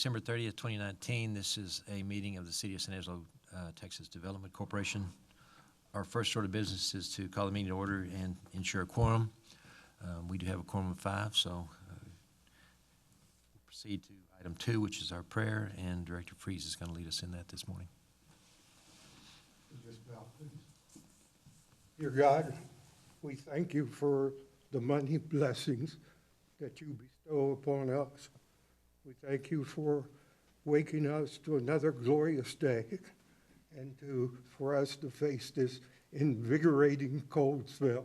December 30th, 2019. This is a meeting of the City of San Angelo, Texas Development Corporation. Our first order of business is to call the meeting to order and ensure a quorum. We do have a quorum of 5, so we'll proceed to item 2, which is our prayer, and Director Freeze is going to lead us in that this morning. Just bow, please. Dear God, we thank you for the many blessings that you bestow upon us. We thank you for waking us to another glorious day and for us to face this invigorating cold spell.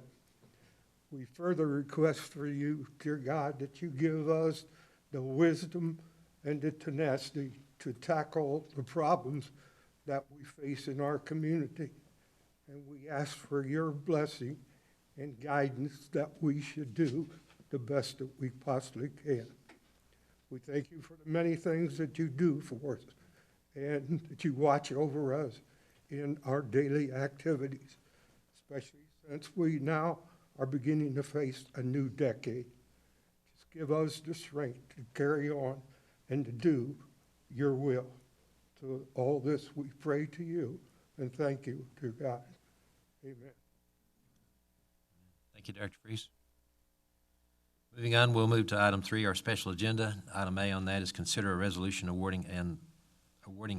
We further request for you, dear God, that you give us the wisdom and the tenacity to tackle the problems that we face in our community. And we ask for your blessing and guidance that we should do the best that we possibly can. We thank you for the many things that you do for us and that you watch over us in our daily activities, especially since we now are beginning to face a new decade. Just give us the strength to carry on and to do your will. To all this we pray to you and thank you, dear God. Amen. Thank you, Director Freeze. Moving on, we'll move to item 3, our special agenda. Item A on that is consider a resolution awarding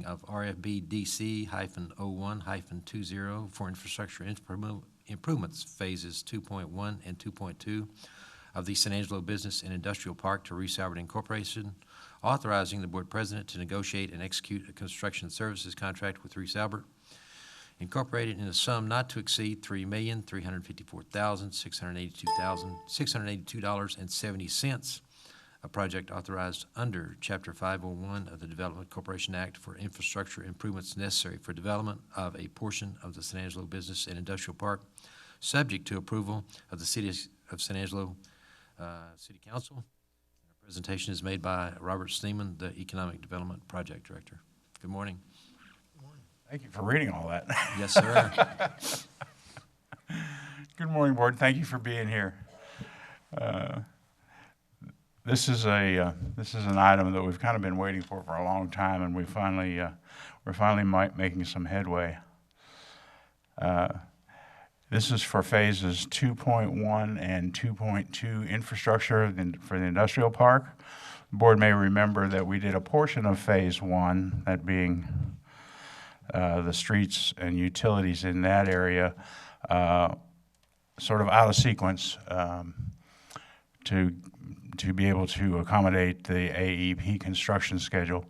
of RFB DC-01-20 for infrastructure improvements phases 2.1 and 2.2 of the San Angelo Business and Industrial Park to Reese Albert Incorporation, authorizing the board president to negotiate and execute a construction services contract with Reese Albert Incorporated in a sum not to exceed $3,354,682.70, a project authorized under Chapter 501 of the Development Corporation Act for infrastructure improvements necessary for development of a portion of the San Angelo Business and Industrial Park, subject to approval of the City of San Angelo City Council. Our presentation is made by Robert Steeman, the Economic Development Project Director. Good morning. Thank you for reading all that. Yes, sir. Good morning, board. Thank you for being here. This is an item that we've kind of been waiting for a long time, and we're finally making some headway. This is for phases 2.1 and 2.2 infrastructure for the industrial park. The board may remember that we did a portion of phase 1, that being the streets and utilities in that area, sort of out of sequence to be able to accommodate the AEP construction schedule.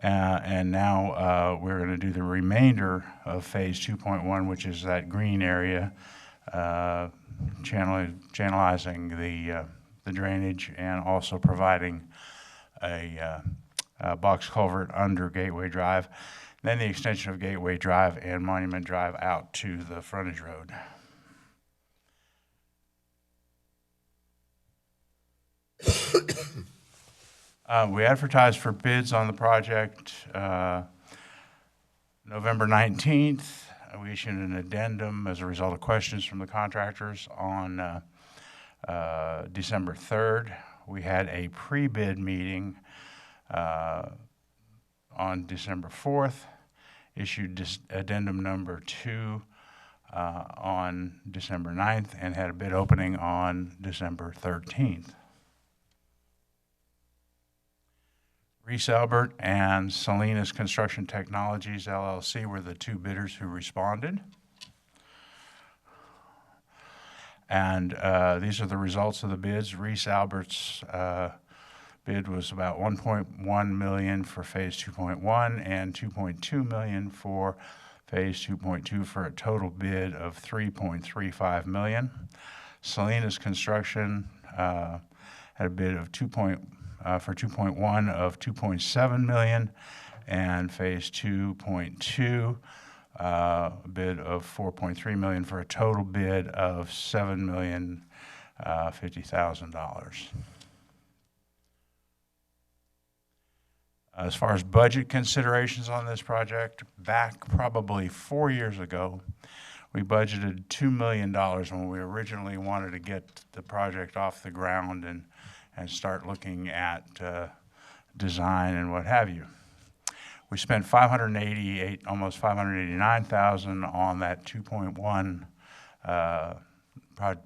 And now we're going to do the remainder of phase 2.1, which is that green area, channelizing the drainage and also providing a box culvert under Gateway Drive. Then the extension of Gateway Drive and Monument Drive out to the frontage road. We advertised for bids on the project November 19th. We issued an addendum as a result of questions from the contractors on December 3rd. We had a pre-bid meeting on December 4th, issued addendum number 2 on December 9th, and had a bid opening on December 13th. Reese Albert and Salinas Construction Technologies, LLC were the 2 bidders who responded. And these are the results of the bids. Reese Albert's bid was about $1.1 million for phase 2.1 and $2.2 million for phase 2.2 for a total bid of $3.35 million. Salinas Construction had a bid of for 2.1 of $2.7 million and phase 2.2 a bid of $4.3 million for a total bid of $7,050,000. As far as budget considerations on this project, back probably 4 years ago, we budgeted $2 million when we originally wanted to get the project off the ground and start looking at design and what have you. We spent 588, almost 589,000 on that 2.1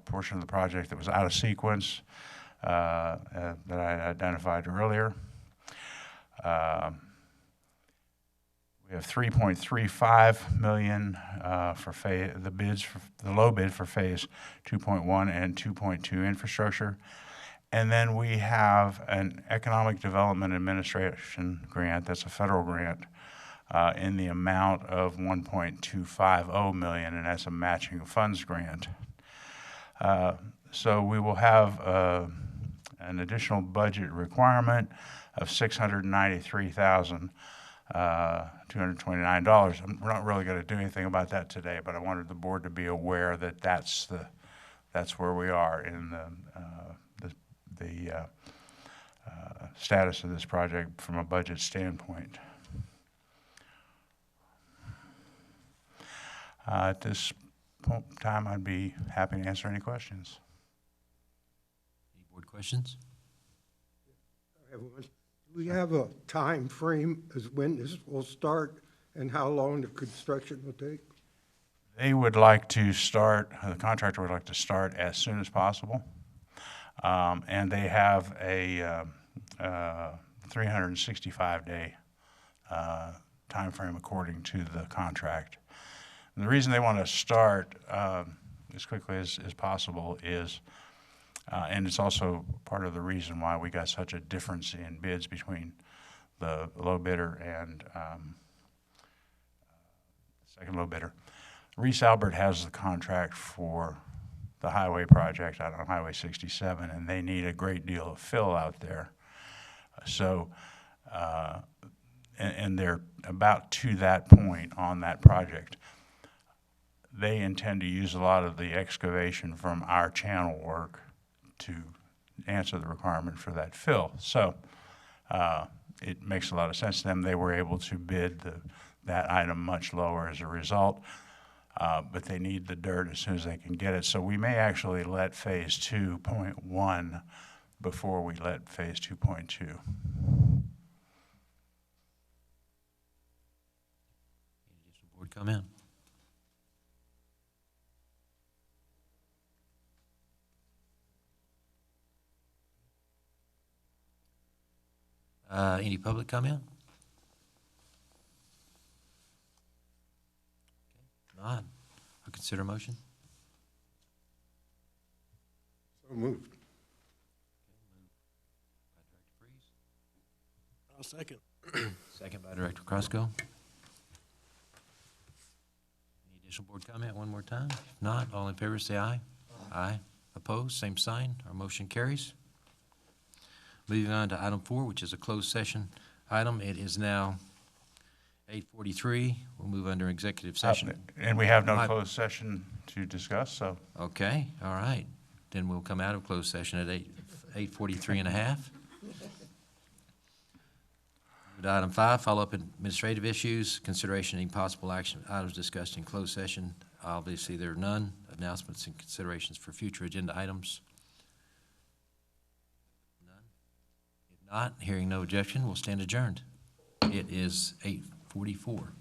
portion of the project that was out of sequence that I identified earlier. We have 3.35 million for the low bid for phase 2.1 and 2.2 infrastructure. And then we have an Economic Development Administration grant, that's a federal grant, in the amount of 1.250 million, and that's a matching funds grant. So we will have an additional budget requirement of $693,229. We're not really going to do anything about that today, but I wanted the board to be aware that that's where we are in the status of this project from a budget standpoint. At this point in time, I'd be happy to answer any questions. Any board questions? I have one. Do we have a time frame as when this will start and how long the construction will take? They would like to start, the contractor would like to start as soon as possible. And they have a 365-day time frame according to the contract. And the reason they want to start as quickly as possible is, and it's also part of the reason why we got such a difference in bids between the low bidder and second low bidder. Reese Albert has the contract for the highway project out on Highway 67, and they need a great deal of fill out there. So, and they're about to that point on that project. They intend to use a lot of the excavation from our channel work to answer the requirement for that fill. So it makes a lot of sense to them. They were able to bid that item much lower as a result. But they need the dirt as soon as they can get it. So we may actually let phase 2.1 before we let phase 2.2. Any additional board comment? Any public comment? Not. I'll consider a motion. So moved. I'll second. Second by Director Crosco. Any additional board comment one more time? If not, all in favor say aye. Aye. Opposed, same sign. Our motion carries. Moving on to item 4, which is a closed session item. It is now 8:43. We'll move under executive session. And we have no closed session to discuss, so. Okay, all right. Then we'll come out of closed session at 8:43 and a half. Item 5, follow-up administrative issues, consideration and possible action items discussed in closed session. Obviously, there are none. Announcements and considerations for future agenda items. None. If not, hearing no objection, we'll stand adjourned. It is 8:44.